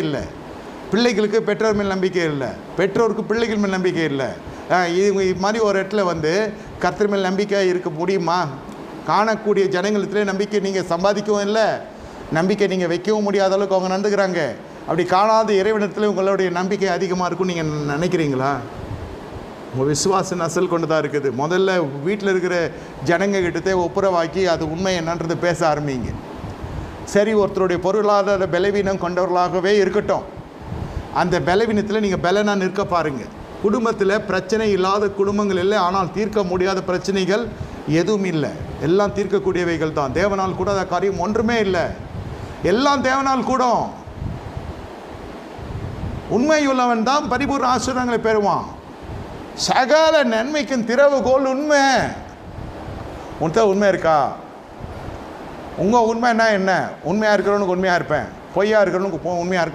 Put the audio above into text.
இல்லை, பிள்ளைகளுக்கு பெற்றோர் மேல் நம்பிக்கை இல்லை, பெற்றோருக்கு பிள்ளைகள் மேல் நம்பிக்கை இல்லை. இது மாதிரி ஒரு இடத்துல வந்து கர்த்தர் மேல் நம்பிக்கை இருக்க முடியுமா? காணக்கூடிய ஜனங்களத்திலே நம்பிக்கை நீங்கள் சம்பாதிக்கவும் இல்லை, நம்பிக்கை நீங்கள் வைக்கவும் முடியாத அளவுக்கு அவங்க நடந்துக்கிறாங்க. அப்படி காணாத இறைவனத்தில் உங்களுடைய நம்பிக்கை அதிகமாக இருக்கும்னு நீங்கள் நினைக்கிறீங்களா? உங்கள் விசுவாச நசல் கொண்டு தான் இருக்குது. முதல்ல வீட்டில் இருக்கிற ஜனங்க கிட்டத்தே ஒப்புரவாக்கி அது உண்மை என்னன்றது பேச ஆரம்பிங்க. சரி, ஒருத்தருடைய பொருளாதார பலவீனம் கொண்டவர்களாகவே இருக்கட்டும், அந்த பலவீனத்தில் நீங்கள் பலனாக நிற்க பாருங்கள். குடும்பத்தில் பிரச்சனை இல்லாத குடும்பங்கள் இல்லை, ஆனால் தீர்க்க முடியாத பிரச்சனைகள் எதுவும் இல்லை, எல்லாம் தீர்க்கக்கூடியவைகள் தான். தேவனால் கூடாத காரியம் ஒன்றுமே இல்லை, எல்லாம் தேவனால் கூடும். உண்மையுள்ளவன் தான் பரிபூர்ண ஆசீர்வாதங்களை பெறுவான். சகல நன்மைக்கும் திறவுகோல் உண்மை. உன்கிட்ட உண்மை இருக்கா? உங்கள் உண்மைன்னா என்ன? உண்மையாக இருக்கிறவனுக்கு உண்மையாக இருப்பேன், பொய்யா இருக்கிறவனுக்கு உண்மையாக இருப்பேன்.